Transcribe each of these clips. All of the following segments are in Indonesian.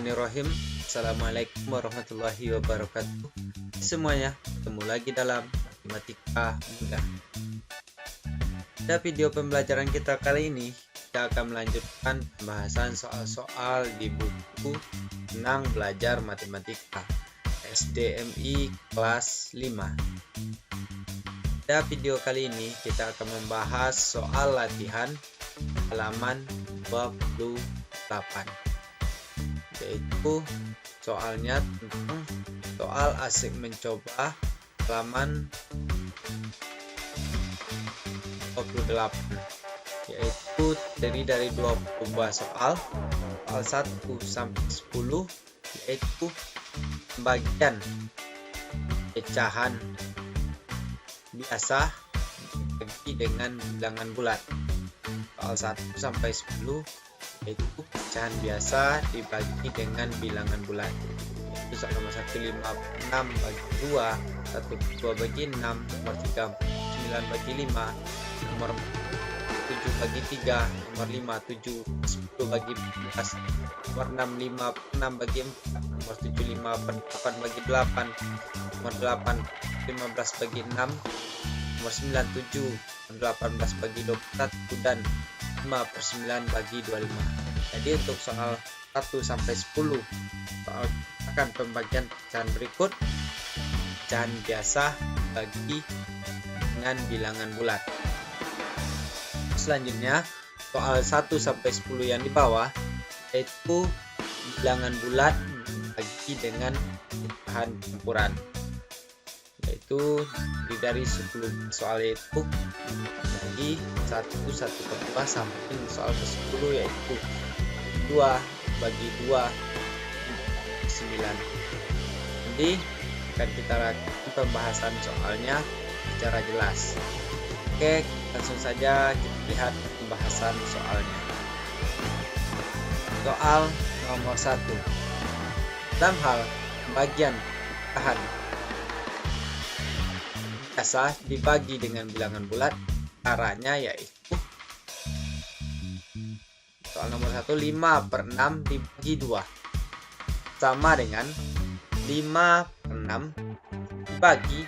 Bismillahirrahmanirrahim. Assalamualaikum warahmatullahi wabarakatuh. Semuanya, ketemu lagi dalam Matematika Mudah. Pada video pembelajaran kita kali ini, kita akan melanjutkan pembahasan soal-soal di buku Senang Belajar Matematika SDMI kelas 5. Pada video kali ini, kita akan membahas soal latihan halaman 28. Yaitu soalnya tentang soal asik mencoba halaman 28, yaitu terdiri dari 20 buah soal 1 sampai 10, yaitu pembagian pecahan biasa dibagi dengan bilangan bulat. Soal 1 sampai 10 yaitu pecahan biasa dibagi dengan bilangan bulat. Itu soal nomor 1 6 bagi 2, 1 bagi 6, nomor 3 9 bagi 5, nomor 7 bagi 3, nomor 5 7 10 bagi 14, nomor 6 6 bagi 4, nomor 7 5 8 bagi 8, nomor 8 15 bagi 6, nomor 9 7, 18 bagi 21, dan 5/9 bagi 25. Jadi untuk soal 1 sampai 10 soal akan pembagian pecahan berikut: pecahan biasa bagi dengan bilangan bulat. Selanjutnya soal 1 sampai 10 yang di bawah, yaitu bilangan bulat bagi dengan pecahan campuran, yaitu dari 10 soal, yaitu bagi 1 per 2 sampai soal ke 10, yaitu 2 bagi 2 9. Jadi akan kita lakukan pembahasan soalnya secara jelas. Oke, langsung saja kita lihat pembahasan soalnya. Soal nomor 1. Dalam hal pembagian pecahan biasa dibagi dengan bilangan bulat, caranya yaitu soal nomor 1, 5/6 dibagi 2 sama dengan 5/6 dibagi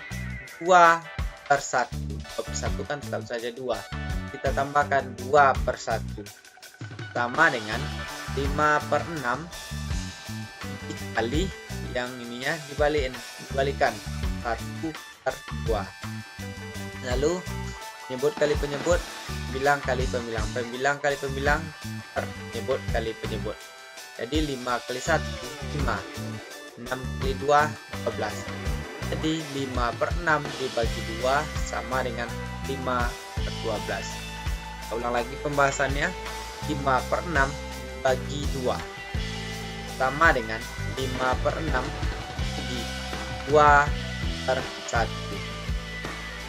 2/1. 2/1 kan tetap saja 2, kita tambahkan 2/1 sama dengan 5/6 dikali yang ininya dibalikan 1/2. Lalu penyebut kali penyebut, bilang kali pembilang, pembilang kali pembilang, penyebut kali penyebut. Jadi 5 kali 1 5, 6 kali 2 12. Jadi 5/6 dibagi 2 sama dengan 5/12. Kita ulang lagi pembahasannya. 5/6 bagi 2 sama dengan 5/6 bagi 2/1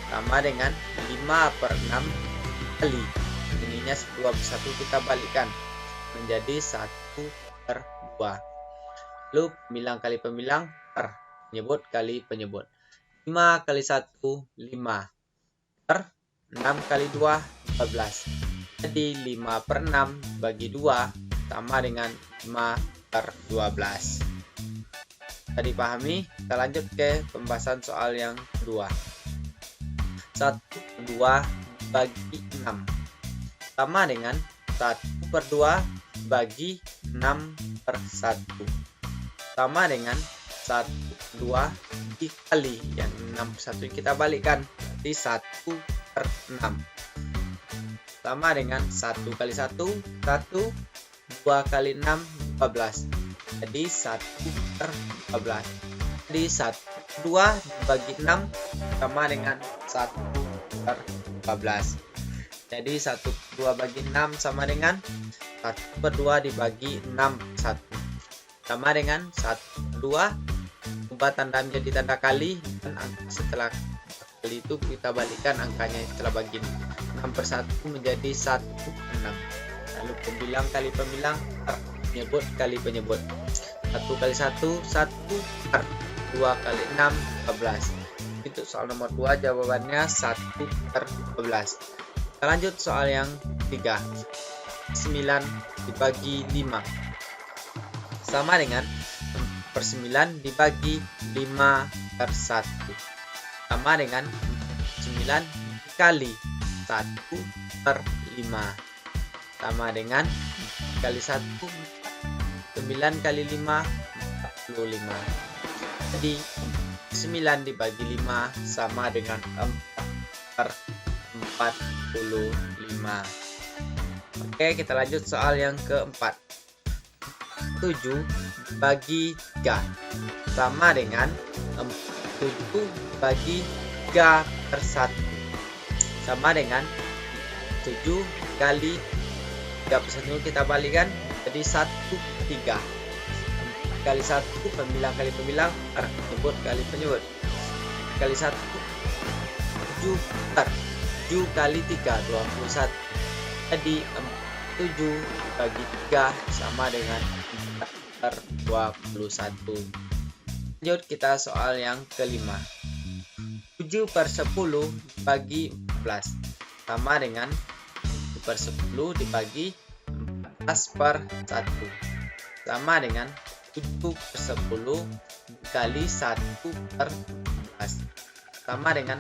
sama dengan 5/6 kali ininya 2/1, kita balikkan menjadi 1/2. Lalu pembilang kali pembilang, penyebut kali penyebut. 5 kali 1 5, 6 kali 2 12. Jadi 5/6 bagi 2 sama dengan 5/12. Tadi pahami? Kita lanjut ke pembahasan soal yang kedua. 1/2 bagi 6 sama dengan 1/2 bagi 6/1 sama dengan 1/2 dikali yang 6/1 kita balikkan, jadi 1/6 sama dengan 1 kali 1 1, 2 kali 6 12. Jadi 1/12. Jadi 1/2 dibagi 6 sama dengan 1/12. Jadi 1/2 bagi 6 sama dengan 1/2 dibagi 6/1 sama dengan 1/2. Ubah tanda menjadi tanda kali, dan setelah kali itu kita balikkan angkanya setelah bagi 6/1 menjadi 1/6. Lalu pembilang kali pembilang, penyebut kali penyebut. 1 kali 1 1, 2 kali 6 12. Itu soal nomor 2, jawabannya 1/12. Kita lanjut soal yang 3. 9 dibagi 5 sama dengan 4/9 dibagi 5 per 1 sama dengan 9 dikali 1 per 5 sama dengan kali 1 9 kali 5 45. Jadi 9 dibagi 5 sama dengan 4 per 45. Oke, kita lanjut soal yang keempat. 7 bagi 3 sama dengan 7 bagi 3 per 1 sama dengan 7 kali 3 per 1 kita balikan jadi 1 3 kali 1 pembilang kali pembilang per penyebut kali penyebut kali 1 7 per 7 kali 3 21. Jadi 7 bagi 3 sama dengan 4 per 21. Lanjut kita soal yang kelima. 7 per 10 bagi 14 sama dengan 7 per 10 dibagi 14 per 1 sama dengan 7 per 10 dikali 1 per 14 sama dengan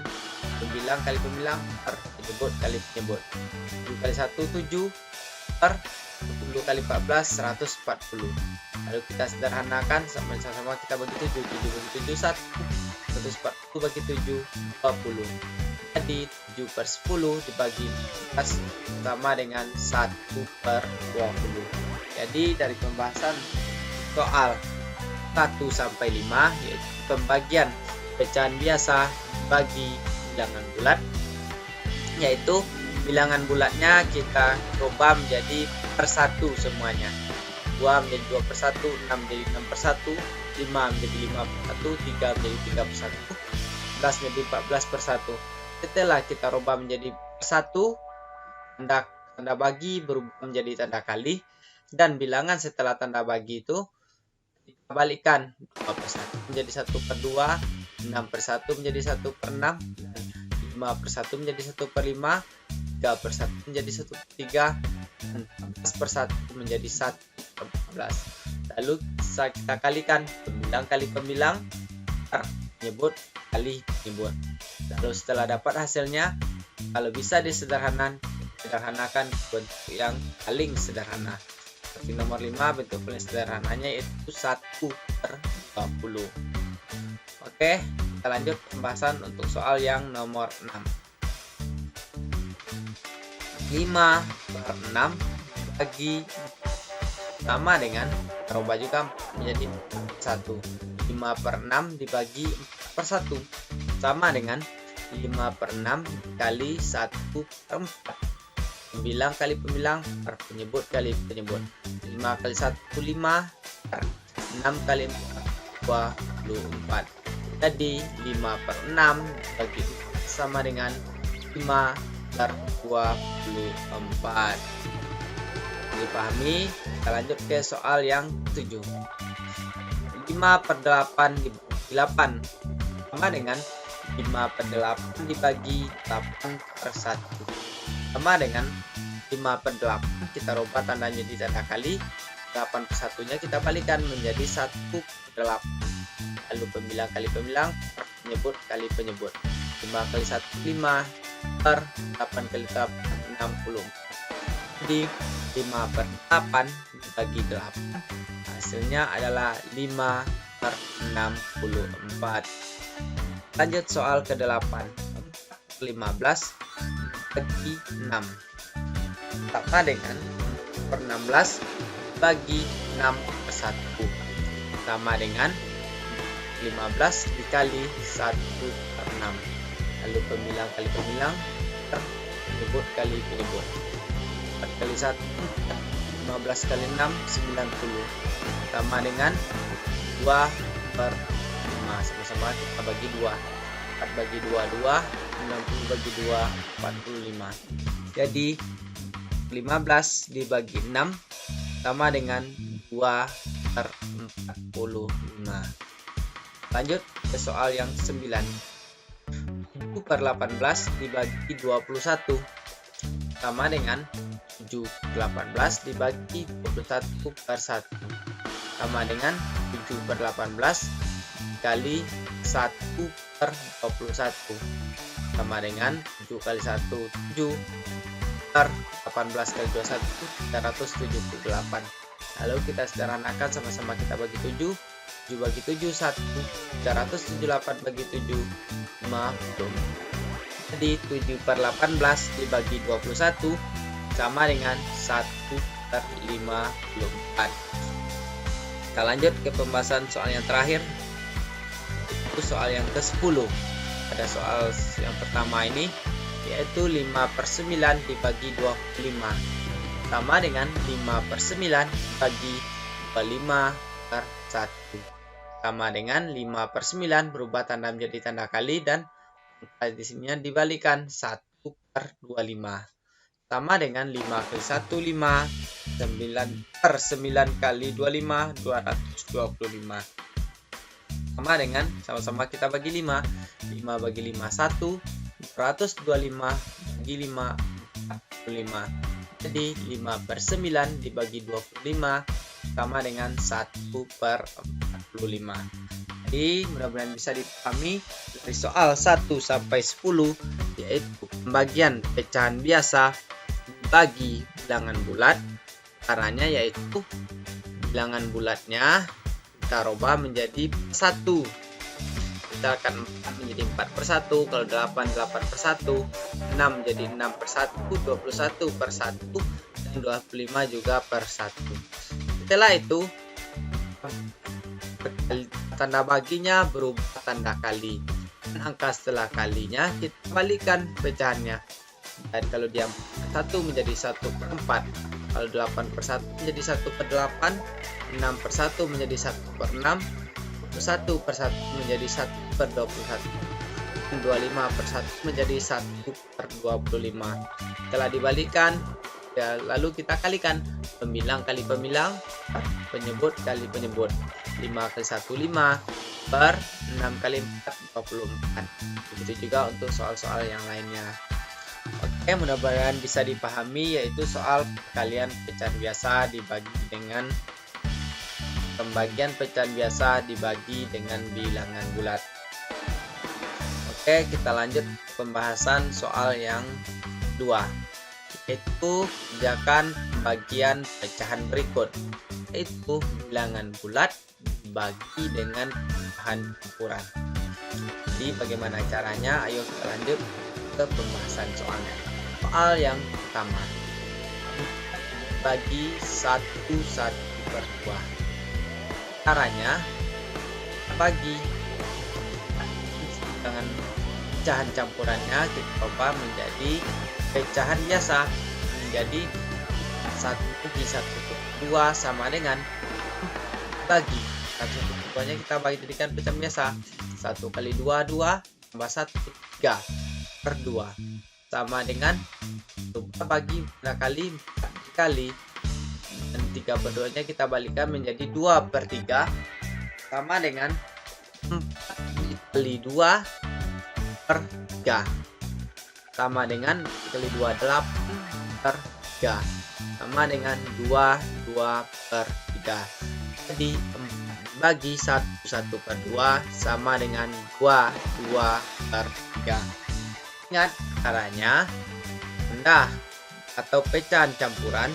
pembilang kali pembilang per penyebut kali penyebut. 7 kali 1 7 per 10 kali 14 140. Lalu kita sederhanakan sama-sama kita bagi 7 bagi 7 1 140 bagi 7 20. Jadi 7 per 10 dibagi 14 sama dengan 1 per 20. Jadi dari pembahasan soal 1 sampai 5 yaitu pembagian pecahan biasa bagi bilangan bulat, yaitu bilangan bulatnya kita rubah menjadi per 1 semuanya. 2 menjadi 2 per 1, 6 menjadi 6 per 1, 5 menjadi 5 per 1, 3 menjadi 3 per 1, 14 menjadi 14 per 1. Setelah kita rubah menjadi per 1, tanda bagi berubah menjadi tanda kali, dan bilangan setelah tanda bagi itu kita balikkan 2 per 1 menjadi 1 per 2, 6 per 1 menjadi 1 per 6, 5 per 1 menjadi 1 per 5, 3 per 1 menjadi 1 per 3, 14 per 1 menjadi 1 per 14. Lalu kita kalikan pembilang kali pembilang per penyebut kali penyebut. Lalu setelah dapat hasilnya, kalau bisa disederhanakan bentuk yang paling sederhana. Seperti nomor 5, bentuk paling sederhananya yaitu 1 per 20. Oke, kita lanjut pembahasan untuk soal yang nomor 6. 5 per 6 bagi sama dengan rubah juga menjadi 1. 5 per 6 dibagi 4 per 1 sama dengan 5 per 6 kali 1 per 4. Pembilang kali pembilang per penyebut kali penyebut. 5 kali 1 5 per 6 kali 4 24. Jadi 5 per 6 bagi 4 sama dengan 5 per 24. Dipahami? Kita lanjut ke soal yang 7. 5 per 8 dibagi 8 sama dengan 5 per 8 dibagi 8 per 1 sama dengan 5 per 8 kita rubah tandanya di tanda kali, 8 per 1 nya kita balikan menjadi 1 per 8. Lalu pembilang kali pembilang per penyebut kali penyebut. 5 kali 1 5 per 8 kali 8 60. Jadi 5 per 8 dibagi 8 hasilnya adalah 5 per 64. Lanjut soal ke-8. 15 bagi 6 sama dengan per 16 bagi 6 per 1 sama dengan 15 dikali 1 per 6. Lalu pembilang kali pembilang per penyebut kali penyebut. 4 kali 1 15 kali 6 90 sama dengan 2 per 5. Sama-sama kita bagi 2. 4 bagi 2 2, 90 bagi 2 45. Jadi 15 dibagi 6 sama dengan 2 per 45. Lanjut ke soal yang 9. 7 per 18 dibagi 21 sama dengan 7 per 18 dibagi 21 per 1 sama dengan 7/18 kali 1/21 sama dengan 7 kali 1 7 per 18 kali 21 378. Lalu kita sederhanakan, sama-sama kita bagi 7 bagi 7 1 378 bagi 7 50. Jadi 7/18 dibagi 21 sama dengan 1/54. Kita lanjut ke pembahasan soal yang terakhir, itu soal yang ke-10. Pada soal yang pertama ini yaitu 5/9 dibagi 25 sama dengan 5/9 bagi 25/1 sama dengan 5/9 berubah tanda menjadi tanda kali dan di sini dibalikan 1/25 sama dengan 5 kali 1 5 9/9 kali 25 225 sama dengan, sama-sama kita bagi 5 bagi 5 1 225 bagi 5 45. Jadi 5/9 dibagi 25 sama dengan 1/45. Jadi mudah-mudahan bisa dipahami dari soal 1 sampai 10, yaitu pembagian pecahan biasa bagi bilangan bulat. Caranya yaitu bilangan bulatnya kita rubah menjadi 1. Misalkan 4 menjadi 4/1, kalau 8 8/1, 6 menjadi 6/1, 21/1, dan 25 juga per 1. Setelah itu tanda baginya berubah tanda kali, dan angka setelah kalinya kita kembalikan pecahannya. Dan kalau dia 1 menjadi 1/4, kalau 8/1 menjadi 1/8, 6/1 menjadi 1/6, 1/1 menjadi 1/21, 25/1 menjadi 1/25. Setelah dibalikan, ya, lalu kita kalikan pemilang kali pemilang, penyebut kali penyebut. 5 kali 1 5 per 6 kali 4 24. Begitu juga untuk soal-soal yang lainnya. Oke, mudah-mudahan bisa dipahami, yaitu soal perkalian pecahan biasa dibagi dengan pembagian pecahan biasa dibagi dengan bilangan bulat. Oke, kita lanjut pembahasan soal yang kedua, yaitu kerjakan pembagian pecahan berikut, yaitu bilangan bulat dibagi dengan bahan campuran. Jadi bagaimana caranya? Ayo kita lanjut ke pembahasan soalnya. Soal yang pertama, bagi 1/2. Caranya bagi dengan pecahan campurannya kita ubah menjadi pecahan biasa, menjadi 1/2 sama dengan bagi 1/2-nya kita bagi jadikan pecahan biasa. 1 kali 2 2 tambah 1 3/2 sama dengan 2 bagi kali 4 kali, dan 3/2-nya kita balikan menjadi 2/3 sama dengan 4 kali 2/3 sama dengan 4 kali 2 8/3 sama dengan 2/3. Jadi bagi 1/2 sama dengan 2/3. Ingat caranya, benda atau pecahan campuran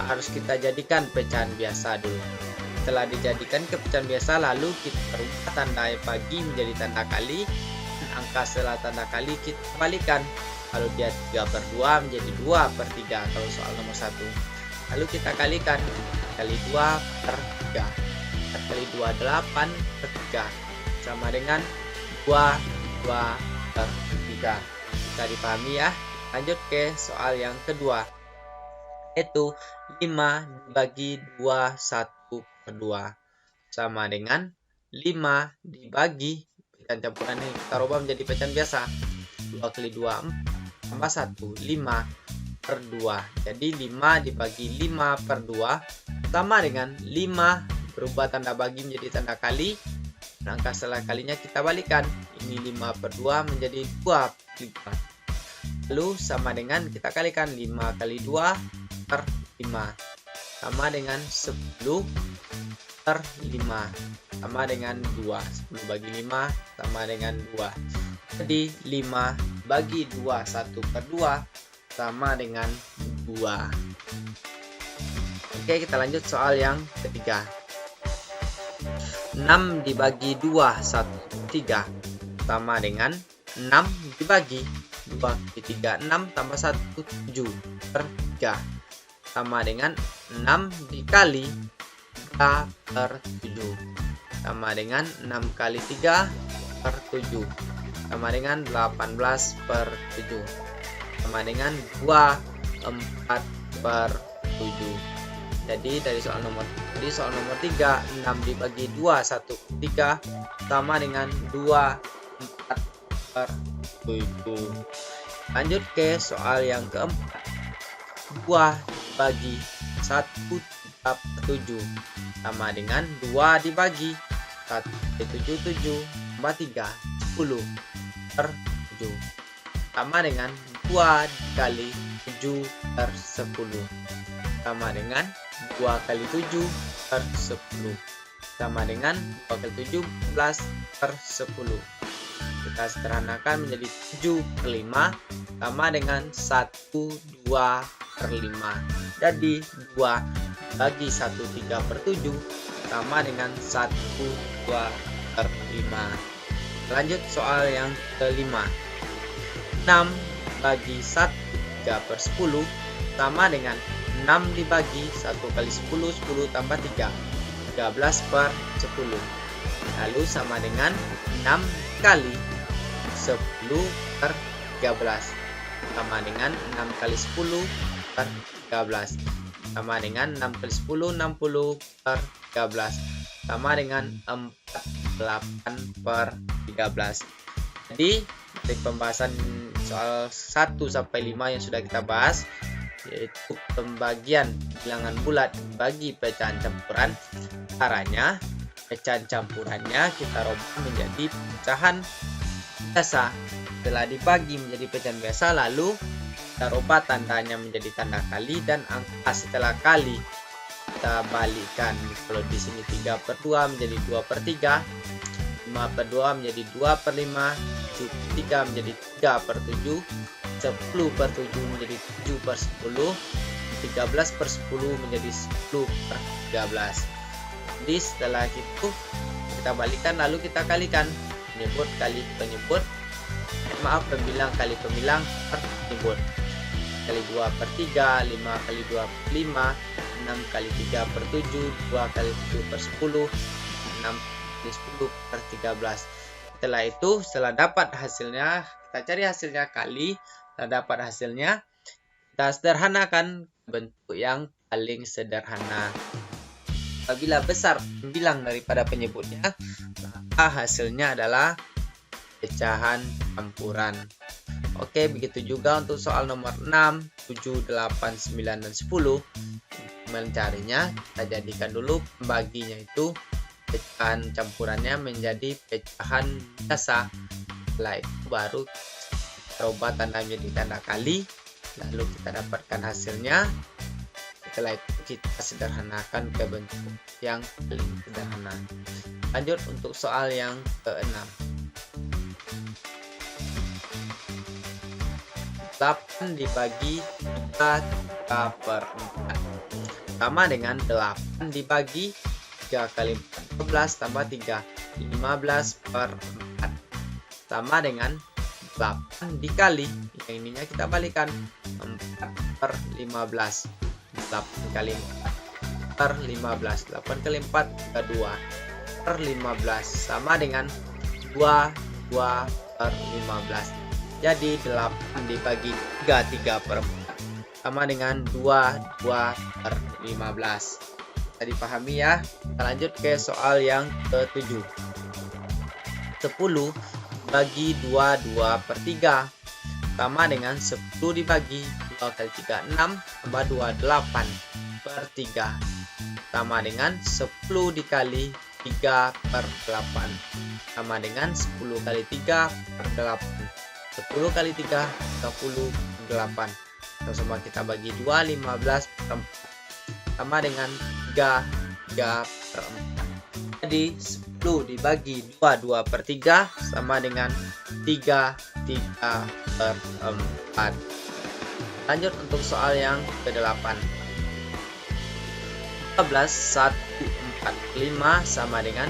harus kita jadikan pecahan biasa dulu. Setelah dijadikan ke pecahan biasa, lalu kita ubah tanda bagi menjadi tanda kali, dan angka setelah tanda kali kita kembalikan. Kalau dia 3/2 menjadi 2/3 kalau soal nomor 1. Lalu kita kalikan kali 2/3. 4 kali 2 8/3 sama dengan 2/3. Bisa dipahami ya. Lanjut ke soal yang kedua, yaitu 5 dibagi 2 1/2 sama dengan 5 dibagi pecahan campuran ini kita rubah menjadi pecahan biasa. 2 kali 2 4 tambah 1 5/2. Jadi 5 dibagi 5/2 sama dengan 5 berubah tanda bagi menjadi tanda kali, dan angka setelah kalinya kita balikan. Ini 5/2 menjadi 2/5. Lalu sama dengan kita kalikan 5 kali 2/5 sama dengan 10/2 per 5 sama dengan 2. 10 bagi 5 sama dengan 2. Jadi 5 bagi 2, 1 per 2 sama dengan 2. Oke, kita lanjut soal yang ketiga. 6 dibagi 2, 1 per 3 sama dengan 6 dibagi 2 kali 3, 6 tambah 1, 7 per 3 sama dengan 6 dikali 3 per 7 sama dengan 6 kali 3 per 7 sama dengan 18 per 7 sama dengan 24 per 7. Jadi dari soal nomor 3, 6 dibagi 2, 1 per 3 sama dengan 24 per 7. Lanjut ke soal yang keempat. 2 dibagi 1 3 per 7 sama dengan 2 dibagi 1 kali 7, 7 tambah 3, 10 per 7 sama dengan 2 dikali 7 per 10 sama dengan 2 kali 7 per 10 sama dengan 2 kali 7, 11 per 10. Kita sederhanakan menjadi 7 per 5 sama dengan 1, 2 per 5. Jadi 2 bagi 1, 3 per 7 sama dengan 1, 2 per 5. Lanjut soal yang kelima. 6 bagi 1, 3 per 10 sama dengan 6 dibagi 1 kali 10, 10 tambah 3, 13 per 10. Lalu sama dengan 6 kali 10 per 13 sama dengan 6 kali 10 per 13 sama dengan 6 kali 10, 60 per 13 sama dengan 48 per 13. Jadi dari pembahasan soal 1 sampai 5 yang sudah kita bahas, yaitu pembagian bilangan bulat bagi pecahan campuran. Caranya, pecahan campurannya kita rubah menjadi pecahan biasa. Setelah dibagi menjadi pecahan biasa, lalu kita rubah tandanya menjadi tanda kali dan angka setelah kali kita balikkan. Kalau di sini 3 per 2 menjadi 2 per 3, 5 per 2 menjadi 2 per 5, 7 per 3 menjadi 3 per 7, 10 per 7 menjadi 7 per 10, 13 per 10 menjadi 10 per 13. Jadi setelah itu kita balikkan lalu kita kalikan. Penyebut kali penyebut, pembilang kali pembilang per penyebut. Kali 2 per 3, 5 kali 2 per 5, 6 kali 3 per 7, 2 kali 7 per 10, 6 kali 10 per 13. Setelah itu, setelah dapat hasilnya, kita cari hasilnya kali. Setelah dapat hasilnya, kita sederhanakan bentuk yang paling sederhana. Apabila besar pembilang daripada penyebutnya, maka hasilnya adalah pecahan campuran. Oke, begitu juga untuk soal nomor 6, 7, 8, 9, dan 10. Mencarinya, kita jadikan dulu pembaginya itu pecahan campurannya menjadi pecahan biasa. Setelah itu baru rubah tanda menjadi tanda kali, lalu kita dapatkan hasilnya. Setelah itu kita sederhanakan ke bentuk yang paling sederhana. Lanjut untuk soal yang ke-6. 8 dibagi 3 per 4 sama dengan 8 dibagi 3 kali 4, 12 tambah 3, 15 per 4 sama dengan 8 dikali, yang ininya kita balikan, 4 per 15, 8 kali 4 per 15, 8 kali 4 2 per 15 sama dengan 2 per 15. Jadi 8 dibagi 3 per 4 sama dengan 2 per 15. Bisa dipahami ya. Kita lanjut ke soal yang ke-7. 10 bagi 2 per 3 sama dengan 10 dibagi 2 kali 3, 6 tambah 2, 8 per 3 sama dengan 10 dikali 3 per 8 sama dengan 10 kali 3 per 8. 10 kali 3, 38. Sama kita bagi 2, 15 per 4 sama dengan 3 per 4. Jadi 10 dibagi 2/3 sama dengan 3/4. Lanjut untuk soal yang ke-8. 15 1 4 5 sama dengan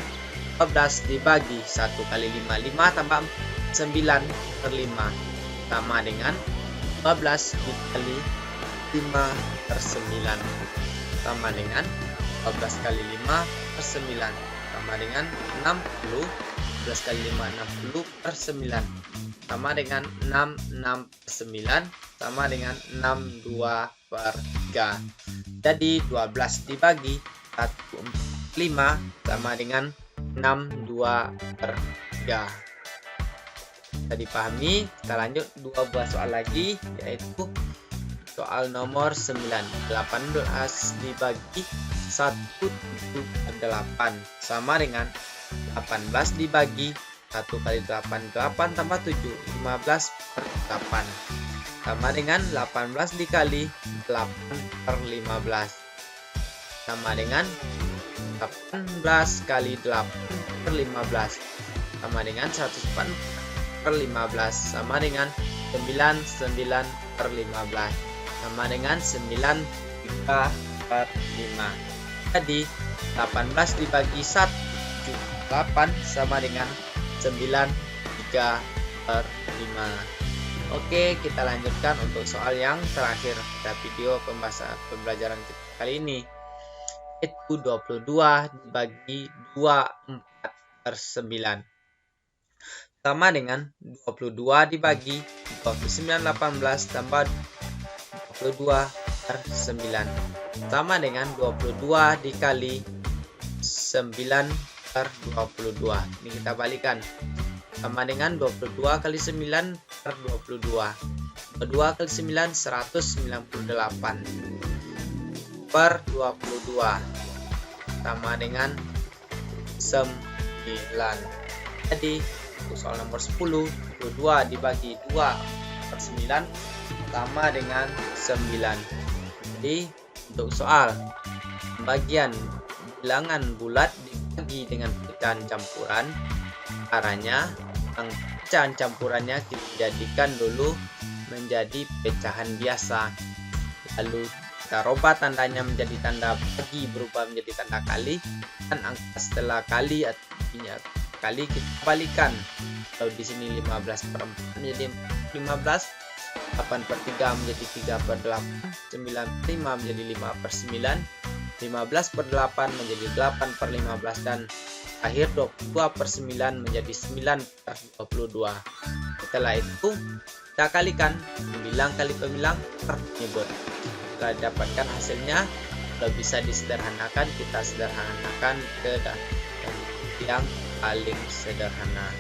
15 dibagi 1 kali 5. 5 tambah 9/5 sama dengan 15 dikali 5/9 sama dengan 15 kali 5/9 sama dengan 60. 15 kali 5 60/9 sama dengan 66/9 sama dengan 62/3. Jadi 12 dibagi 1/5 sama dengan 62/3. Bisa dipahami. Kita lanjut 2 buah soal lagi, yaitu soal nomor 9. 18 dibagi 1/8 sama dengan 18 dibagi 1 kali 8. 8 tambah 7 15/8 sama dengan 18 dikali 8/15 sama dengan 18 kali 8/15 sama dengan 104/15 sama dengan 99/15 sama dengan 9/5. Jadi 18 dibagi 1/8 sama dengan 9/3/5. Oke, kita lanjutkan untuk soal yang terakhir pada video pembelajaran kita kali ini, yaitu 22 dibagi 24/9 sama dengan 22 dibagi 29 18 tambah 22/9 sama dengan 22 dikali 9/22. Ini kita balikan, sama dengan 22 kali 9/22. 22 kali 9 198/22 sama dengan 9. Jadi untuk soal nomor 10, 22 dibagi 2/9 sama dengan 9. Jadi untuk soal pembagian bilangan bulat dibagi dengan pecahan campuran, caranya pecahan campurannya kita jadikan dulu menjadi pecahan biasa, lalu kita rubah tandanya menjadi tanda bagi berubah menjadi tanda kali, dan angka setelah kali artinya kali kita balikan. Kalau di sini 15/4 menjadi 15, 8/3 menjadi 3/8, 9/5 menjadi 5/9, 15/8 menjadi 8/15, dan akhir 22/9 menjadi 9/22. Setelah itu kita kalikan pembilang kali pembilang penyebut. Setelah dapatkan hasilnya, kalau bisa disederhanakan, kita sederhanakan ke yang paling sederhana.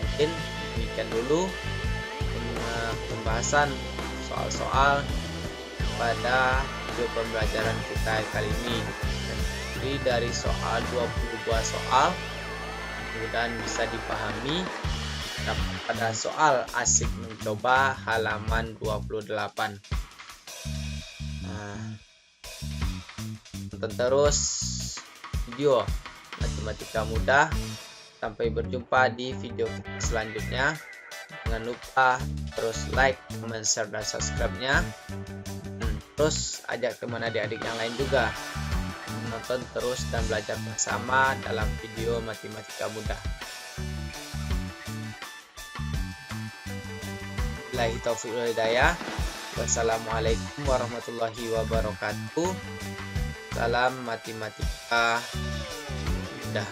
Mungkin demikian dulu pembahasan soal-soal pada video pembelajaran kita kali ini. Jadi dari soal 20 buah soal, mudah-mudahan bisa dipahami. Nah, pada soal asik mencoba halaman 28. Tonton terus video matematika mudah. Sampai berjumpa di video kita selanjutnya. Jangan lupa terus like, comment, share, dan subscribe-nya. Terus ajak teman adik-adik yang lain juga menonton terus dan belajar bersama dalam video matematika mudah. Billahi taufiq wal hidayah. Wassalamualaikum warahmatullahi wabarakatuh. Salam matematika mudah.